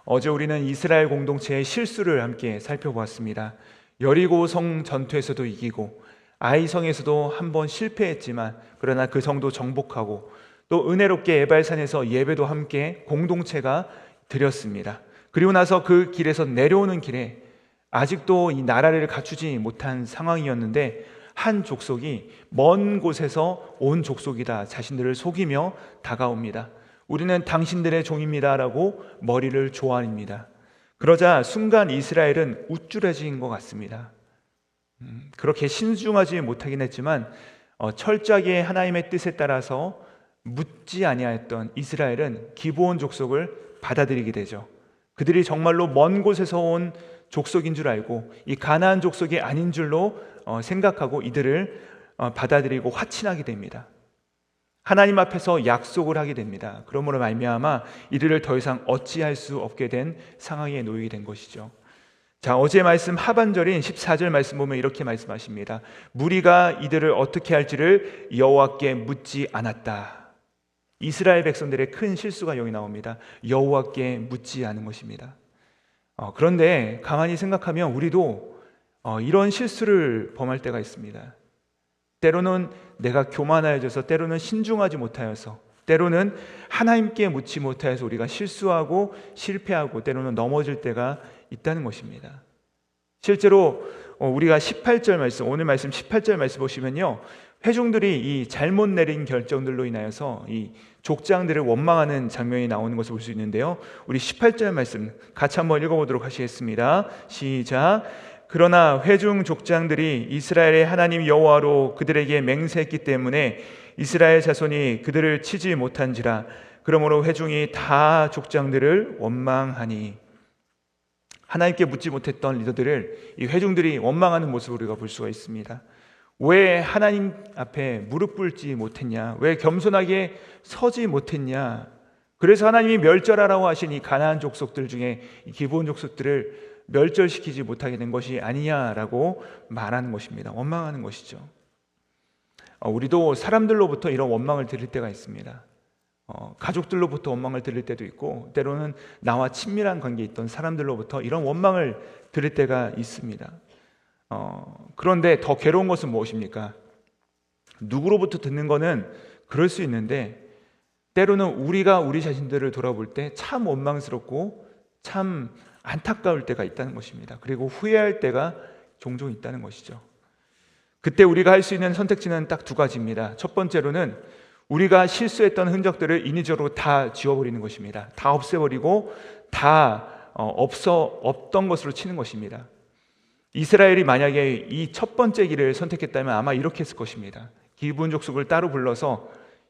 어제 우리는 이스라엘 공동체의 실수를 함께 살펴보았습니다. 여리고 성 전투에서도 이기고 아이성에서도 한번 실패했지만 그러나 그 성도 정복하고 또 은혜롭게 에발산에서 예배도 함께 공동체가 드렸습니다. 그리고 나서 그 길에서 내려오는 길에 아직도 이 나라를 갖추지 못한 상황이었는데 한 족속이 먼 곳에서 온 족속이다 자신들을 속이며 다가옵니다. 우리는 당신들의 종입니다 라고 머리를 조아립니다. 그러자 순간 이스라엘은 우쭐해진 것 같습니다. 그렇게 신중하지 못하긴 했지만 철저하게 하나님의 뜻에 따라서 묻지 아니하였던 이스라엘은 기브온 족속을 받아들이게 되죠. 그들이 정말로 먼 곳에서 온 족속인 줄 알고 이 가나안 족속이 아닌 줄로 생각하고 이들을 받아들이고 화친하게 됩니다. 하나님 앞에서 약속을 하게 됩니다. 그러므로 말미암아 이들을 더 이상 어찌할 수 없게 된 상황에 놓이게 된 것이죠. 자, 어제 말씀 하반절인 14절 말씀 보면 이렇게 말씀하십니다. 무리가 이들을 어떻게 할지를 여호와께 묻지 않았다. 이스라엘 백성들의 큰 실수가 여기 나옵니다. 여호와께 묻지 않은 것입니다. 그런데 가만히 생각하면 우리도 이런 실수를 범할 때가 있습니다. 때로는 내가 교만하여져서, 때로는 신중하지 못하여서, 때로는 하나님께 묻지 못하여서 우리가 실수하고 실패하고 때로는 넘어질 때가 있다는 것입니다. 실제로 우리가 18절 말씀, 오늘 말씀 18절 말씀 보시면요, 회중들이 이 잘못 내린 결정들로 인하여서 이 족장들을 원망하는 장면이 나오는 것을 볼 수 있는데요, 우리 18절 말씀 같이 한번 읽어보도록 하시겠습니다. 시작. 그러나 회중 족장들이 이스라엘의 하나님 여호와로 그들에게 맹세했기 때문에 이스라엘 자손이 그들을 치지 못한지라. 그러므로 회중이 다 족장들을 원망하니. 하나님께 묻지 못했던 리더들을 이 회중들이 원망하는 모습을 우리가 볼 수가 있습니다. 왜 하나님 앞에 무릎 꿇지 못했냐? 왜 겸손하게 서지 못했냐? 그래서 하나님이 멸절하라고 하신 이 가나안 족속들 중에 이 기브온 족속들을 멸절시키지 못하게 된 것이 아니냐라고 말하는 것입니다. 원망하는 것이죠. 우리도 사람들로부터 이런 원망을 들을 때가 있습니다. 가족들로부터 원망을 들을 때도 있고, 때로는 나와 친밀한 관계에 있던 사람들로부터 이런 원망을 들을 때가 있습니다. 그런데 더 괴로운 것은 무엇입니까? 누구로부터 듣는 거는 그럴 수 있는데, 때로는 우리가 우리 자신들을 돌아볼 때 참 원망스럽고 참 안타까울 때가 있다는 것입니다. 그리고 후회할 때가 종종 있다는 것이죠. 그때 우리가 할 수 있는 선택지는 딱 두 가지입니다. 첫 번째로는 우리가 실수했던 흔적들을 인위적으로 다 지워버리는 것입니다. 다 없애버리고 다 없던 것으로 치는 것입니다. 이스라엘이 만약에 이 첫 번째 길을 선택했다면 아마 이렇게 했을 것입니다. 기브온 족속을 따로 불러서,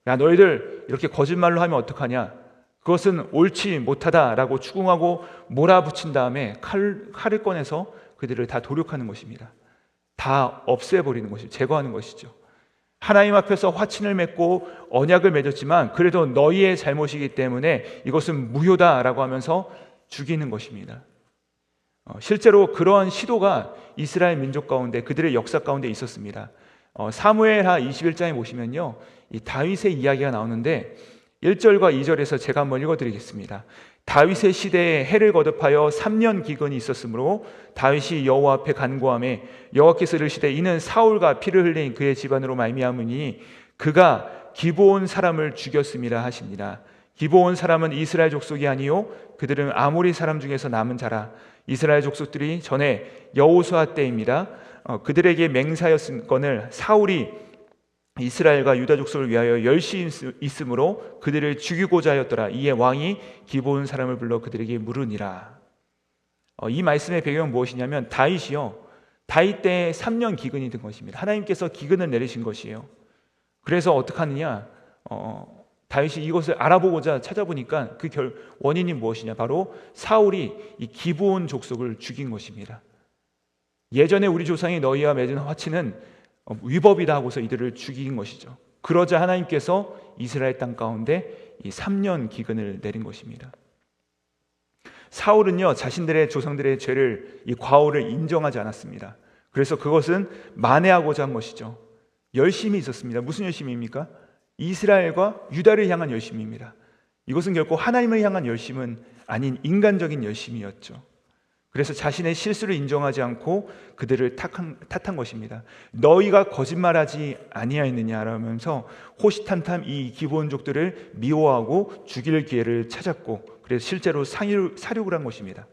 야, 너희들 이렇게 거짓말로 하면 어떡하냐? 그것은 옳지 못하다라고 추궁하고 몰아붙인 다음에 칼을 꺼내서 그들을 다 도륙하는 것입니다. 다 없애버리는 것이죠. 제거하는 것이죠. 하나님 앞에서 화친을 맺고 언약을 맺었지만 그래도 너희의 잘못이기 때문에 이것은 무효다라고 하면서 죽이는 것입니다. 실제로 그러한 시도가 이스라엘 민족 가운데, 그들의 역사 가운데 있었습니다. 사무엘하 21장에 보시면요, 이 다윗의 이야기가 나오는데 1절과 2절에서 제가 한번 읽어드리겠습니다. 다윗의 시대에 해를 거듭하여 3년 기근이 있었으므로 다윗이 여호와 앞에 간구하매 여호와께서 이르시되 이는 사울과 피를 흘린 그의 집안으로 말미암으니 그가 기브온 사람을 죽였음이라 하시니라. 기브온 사람은 이스라엘 족속이 아니요 그들은 아모리 사람 중에서 남은 자라. 이스라엘 족속들이 전에 여호수아 때입니다. 그들에게 맹세하였건을 사울이 이스라엘과 유다 족속을 위하여 열심히 있으므로 그들을 죽이고자 하였더라. 이에 왕이 기브온 사람을 불러 그들에게 물으니라. 이 말씀의 배경은 무엇이냐면 다윗이요, 다윗 때 3년 기근이 든 것입니다. 하나님께서 기근을 내리신 것이에요. 그래서 어떻게 하느냐, 다윗이 이것을 알아보고자 찾아보니까 그 원인이 무엇이냐, 바로 사울이 이 기브온 족속을 죽인 것입니다. 예전에 우리 조상이 너희와 맺은 화친은 위법이다 하고서 이들을 죽인 것이죠. 그러자 하나님께서 이스라엘 땅 가운데 이 3년 기근을 내린 것입니다. 사울은요, 자신들의 조상들의 죄를, 이 과오를 인정하지 않았습니다. 그래서 그것은 만회하고자 한 것이죠. 열심이 있었습니다. 무슨 열심입니까? 이스라엘과 유다를 향한 열심입니다. 이것은 결코 하나님을 향한 열심은 아닌 인간적인 열심이었죠. 그래서 자신의 실수를 인정하지 않고 그들을 탓한 것입니다. 너희가 거짓말하지 아니하였느냐라면서 호시탐탐 이 기브온족들을 미워하고 죽일 기회를 찾았고, 그래서 실제로 사륙을 한 것입니다.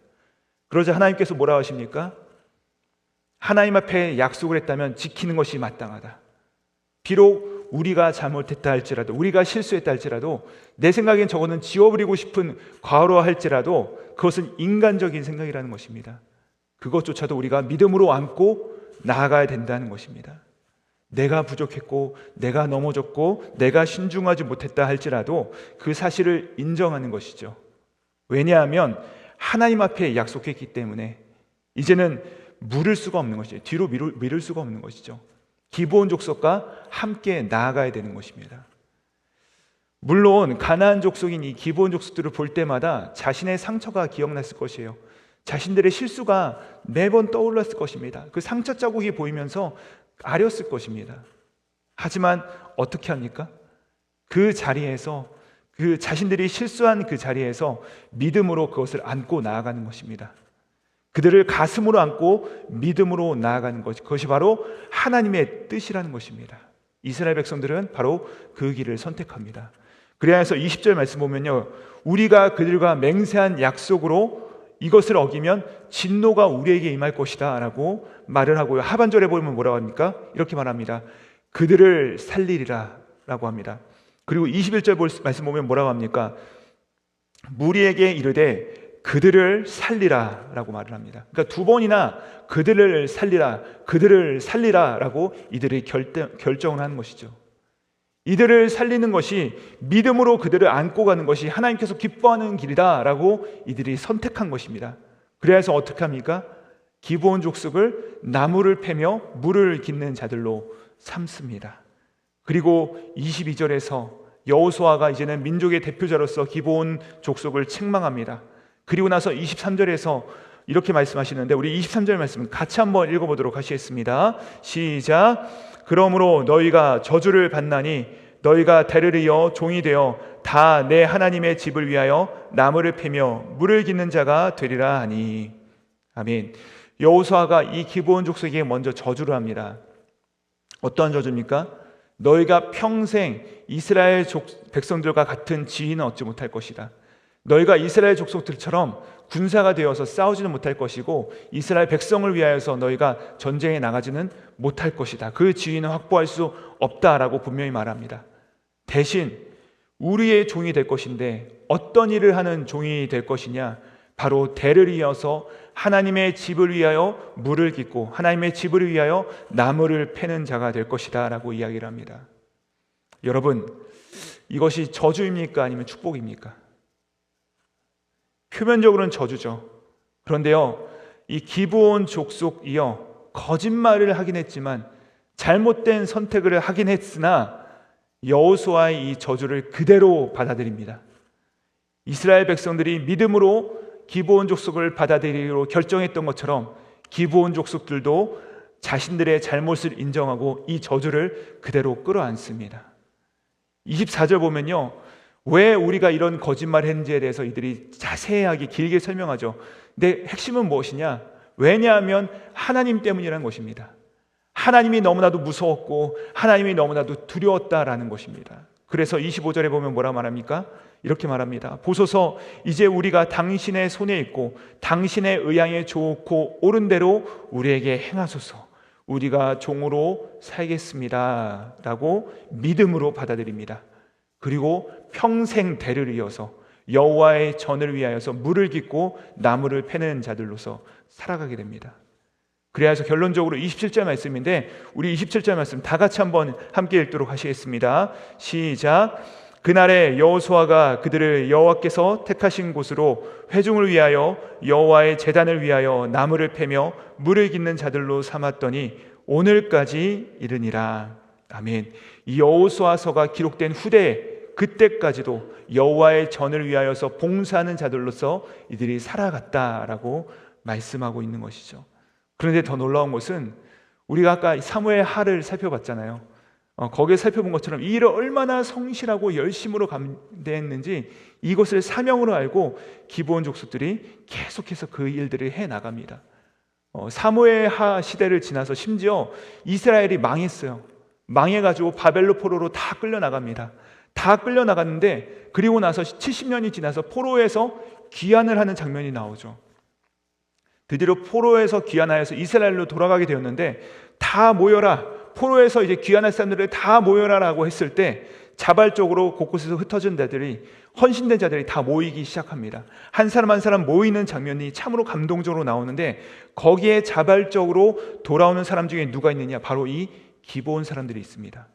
그러자 하나님께서 뭐라고 하십니까? 하나님 앞에 약속을 했다면 지키는 것이 마땅하다. 비록 우리가 잘못했다 할지라도, 우리가 실수했다 할지라도, 내 생각엔 저거는 지워버리고 싶은 과오로 할지라도 그것은 인간적인 생각이라는 것입니다. 그것조차도 우리가 믿음으로 안고 나아가야 된다는 것입니다. 내가 부족했고, 내가 넘어졌고, 내가 신중하지 못했다 할지라도 그 사실을 인정하는 것이죠. 왜냐하면 하나님 앞에 약속했기 때문에 이제는 물을 수가 없는 것이죠. 뒤로 미룰 수가 없는 것이죠. 기브온 족속과 함께 나아가야 되는 것입니다. 물론 가나안 족속인 이 기브온 족속들을 볼 때마다 자신의 상처가 기억났을 것이에요. 자신들의 실수가 매번 떠올랐을 것입니다. 그 상처 자국이 보이면서 아렸을 것입니다. 하지만 어떻게 합니까? 그 자리에서, 그 자신들이 실수한 그 자리에서 믿음으로 그것을 안고 나아가는 것입니다. 그들을 가슴으로 안고 믿음으로 나아가는 것, 그것이 바로 하나님의 뜻이라는 것입니다. 이스라엘 백성들은 바로 그 길을 선택합니다. 그래서 20절 말씀 보면요, 우리가 그들과 맹세한 약속으로 이것을 어기면 진노가 우리에게 임할 것이다 라고 말을 하고요, 하반절에 보면 뭐라고 합니까? 이렇게 말합니다. 그들을 살리리라 라고 합니다. 그리고 21절 말씀 보면 뭐라고 합니까? 무리에게 이르되 그들을 살리라 라고 말을 합니다. 그러니까 두 번이나 그들을 살리라 라고 이들이 결정을 하는 것이죠. 이들을 살리는 것이, 믿음으로 그들을 안고 가는 것이 하나님께서 기뻐하는 길이다 라고 이들이 선택한 것입니다. 그래서 어떻게 합니까? 기브온 족속을 나무를 패며 물을 깃는 자들로 삼습니다. 그리고 22절에서 여호수아가 이제는 민족의 대표자로서 기브온 족속을 책망합니다. 그리고 나서 23절에서 이렇게 말씀하시는데, 우리 23절 말씀 같이 한번 읽어보도록 하시겠습니다. 시작. 그러므로 너희가 저주를 받나니 너희가 대를 이어 종이 되어 다 내 하나님의 집을 위하여 나무를 패며 물을 깃는 자가 되리라 하니. 아멘. 여호수아가 이 기브온 족속에게 먼저 저주를 합니다. 어떠한 저주입니까? 너희가 평생 이스라엘 백성들과 같은 지위는 얻지 못할 것이다. 너희가 이스라엘 족속들처럼 군사가 되어서 싸우지는 못할 것이고, 이스라엘 백성을 위하여서 너희가 전쟁에 나가지는 못할 것이다. 그 지위는 확보할 수 없다라고 분명히 말합니다. 대신 우리의 종이 될 것인데, 어떤 일을 하는 종이 될 것이냐? 바로 대를 이어서 하나님의 집을 위하여 물을 깃고 하나님의 집을 위하여 나무를 패는 자가 될 것이다 라고 이야기를 합니다. 여러분, 이것이 저주입니까? 아니면 축복입니까? 표면적으로는 저주죠. 그런데요, 이 기브온 족속이요, 거짓말을 하긴 했지만, 잘못된 선택을 하긴 했으나 여호수아의 이 저주를 그대로 받아들입니다. 이스라엘 백성들이 믿음으로 기브온 족속을 받아들이기로 결정했던 것처럼 기브온 족속들도 자신들의 잘못을 인정하고 이 저주를 그대로 끌어안습니다. 24절 보면요, 왜 우리가 이런 거짓말을 했는지에 대해서 이들이 자세하게 길게 설명하죠. 근데 핵심은 무엇이냐? 왜냐하면 하나님 때문이라는 것입니다. 하나님이 너무나도 무서웠고 하나님이 너무나도 두려웠다라는 것입니다. 그래서 25절에 보면 뭐라 말합니까? 이렇게 말합니다. 보소서, 이제 우리가 당신의 손에 있고 당신의 의향에 좋고 옳은 대로 우리에게 행하소서. 우리가 종으로 살겠습니다 라고 믿음으로 받아들입니다. 그리고 평생 대를 이어서 여호와의 전을 위하여서 물을 깃고 나무를 패는 자들로서 살아가게 됩니다. 그래서 결론적으로 27절 말씀인데, 우리 27절 말씀 다 같이 한번 함께 읽도록 하시겠습니다. 시작. 그날에 여호수아가 그들을 여호와께서 택하신 곳으로 회중을 위하여 여호와의 제단을 위하여 나무를 패며 물을 깃는 자들로 삼았더니 오늘까지 이르니라. 아멘. 이 여호수아서가 기록된 후대 그때까지도 여호와의 전을 위하여서 봉사하는 자들로서 이들이 살아갔다라고 말씀하고 있는 것이죠. 그런데 더 놀라운 것은, 우리가 아까 사무엘 하를 살펴봤잖아요. 거기에 살펴본 것처럼 이 일을 얼마나 성실하고 열심으로 감대했는지 이것을 사명으로 알고 기브온 족속들이 계속해서 그 일들을 해나갑니다. 사무엘하 시대를 지나서 심지어 이스라엘이 망했어요. 망해가지고 바벨로 포로로 다 끌려나갑니다. 다 끌려나갔는데 그리고 나서 70년이 지나서 포로에서 귀환을 하는 장면이 나오죠. 드디어 포로에서 귀환하여서 이스라엘로 돌아가게 되었는데 다 모여라, 포로에서 이제 귀환할 사람들을 다 모여라라고 했을 때 자발적으로 곳곳에서 흩어진 자들이, 헌신된 자들이 다 모이기 시작합니다. 한 사람 한 사람 모이는 장면이 참으로 감동적으로 나오는데 거기에 자발적으로 돌아오는 사람 중에 누가 있느냐? 바로 이 기브온 사람들이 있습니다.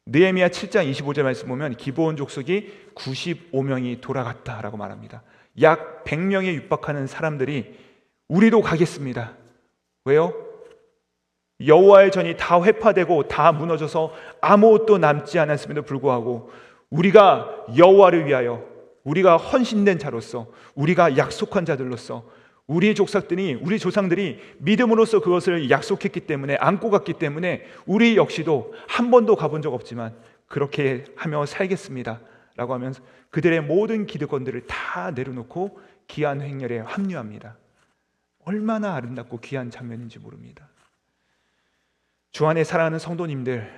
느헤미야 7장 25절 말씀 보면 기브온 족속이 95명이 돌아갔다라고 말합니다. 약 100명에 육박하는 사람들이 우리도 가겠습니다. 왜요? 여호와의 전이 다 회파되고 다 무너져서 아무것도 남지 않았음에도 불구하고 우리가 여호와를 위하여, 우리가 헌신된 자로서, 우리가 약속한 자들로서 우리 조상들이 믿음으로써 그것을 약속했기 때문에, 안고 갔기 때문에 우리 역시도 한 번도 가본 적 없지만 그렇게 하며 살겠습니다 라고 하면서 그들의 모든 기득권들을 다 내려놓고 귀한 행렬에 합류합니다. 얼마나 아름답고 귀한 장면인지 모릅니다. 주 안에 사랑하는 성도님들,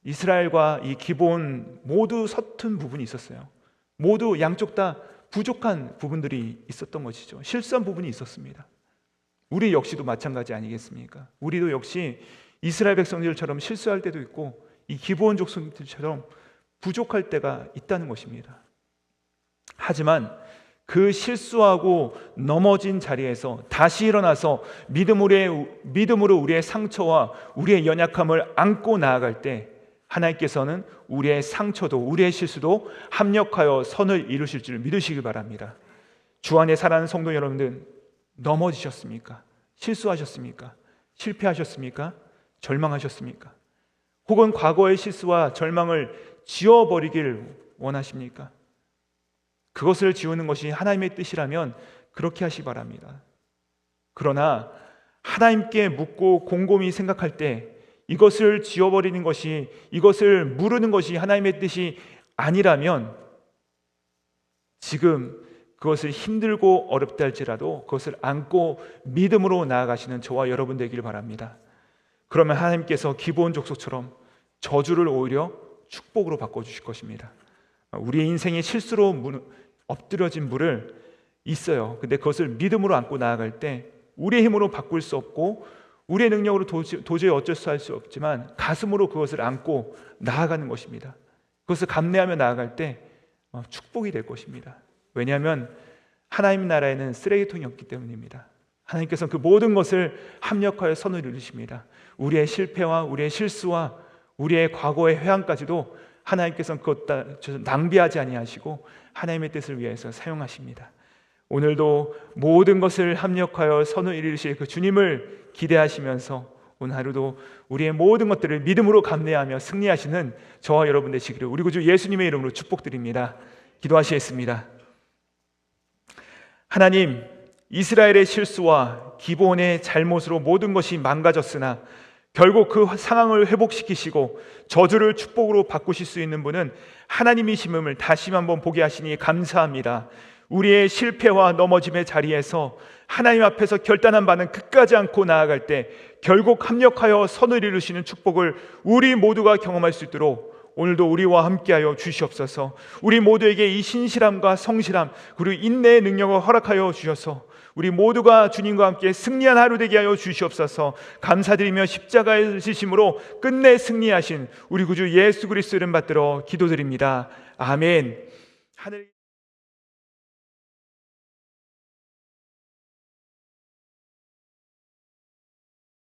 이스라엘과 이 기브온 모두 서툰 부분이 있었어요. 모두 양쪽 다 부족한 부분들이 있었던 것이죠. 실수한 부분이 있었습니다. 우리 역시도 마찬가지 아니겠습니까? 우리도 역시 이스라엘 백성들처럼 실수할 때도 있고 이 기브온 족속들처럼 부족할 때가 있다는 것입니다. 하지만 그 실수하고 넘어진 자리에서 다시 일어나서 믿음으로 우리의 상처와 우리의 연약함을 안고 나아갈 때 하나님께서는 우리의 상처도 우리의 실수도 합력하여 선을 이루실 줄 믿으시기 바랍니다. 주 안에 살아가는 성도 여러분들, 넘어지셨습니까? 실수하셨습니까? 실패하셨습니까? 절망하셨습니까? 혹은 과거의 실수와 절망을 지워버리길 원하십니까? 그것을 지우는 것이 하나님의 뜻이라면 그렇게 하시기 바랍니다. 그러나 하나님께 묻고 곰곰이 생각할 때 이것을 지워버리는 것이, 이것을 무르는 것이 하나님의 뜻이 아니라면 지금 그것을 힘들고 어렵다 할지라도 그것을 안고 믿음으로 나아가시는 저와 여러분 되기를 바랍니다. 그러면 하나님께서 기브온 족속처럼 저주를 오히려 축복으로 바꿔주실 것입니다. 우리의 인생의 실수로 엎드려진 물을 있어요. 근데 그것을 믿음으로 안고 나아갈 때 우리의 힘으로 바꿀 수 없고 우리의 능력으로 도저히 어쩔 수 할 수 없지만 가슴으로 그것을 안고 나아가는 것입니다. 그것을 감내하며 나아갈 때 축복이 될 것입니다. 왜냐하면 하나님 나라에는 쓰레기통이 없기 때문입니다. 하나님께서는 그 모든 것을 합력하여 선을 이루십니다. 우리의 실패와 우리의 실수와 우리의 과거의 회한까지도 하나님께서는 그것 다 낭비하지 아니하시고 하나님의 뜻을 위해서 사용하십니다. 오늘도 모든 것을 합력하여 선을 이루실 그 주님을 기대하시면서 오늘 하루도 우리의 모든 것들을 믿음으로 감내하며 승리하시는 저와 여러분 되시기를 우리 구주 예수님의 이름으로 축복드립니다. 기도하시겠습니다. 하나님, 이스라엘의 실수와 기브온의 잘못으로 모든 것이 망가졌으나 결국 그 상황을 회복시키시고 저주를 축복으로 바꾸실 수 있는 분은 하나님이심을 다시 한번 보게 하시니 감사합니다. 우리의 실패와 넘어짐의 자리에서 하나님 앞에서 결단한 바는 끝까지 않고 나아갈 때 결국 합력하여 선을 이루시는 축복을 우리 모두가 경험할 수 있도록 오늘도 우리와 함께하여 주시옵소서. 우리 모두에게 이 신실함과 성실함 그리고 인내의 능력을 허락하여 주셔서 우리 모두가 주님과 함께 승리한 하루 되게 하여 주시옵소서. 감사드리며 십자가의 지심으로 끝내 승리하신 우리 구주 예수 그리스도 이름 받들어 기도드립니다. 아멘. 하늘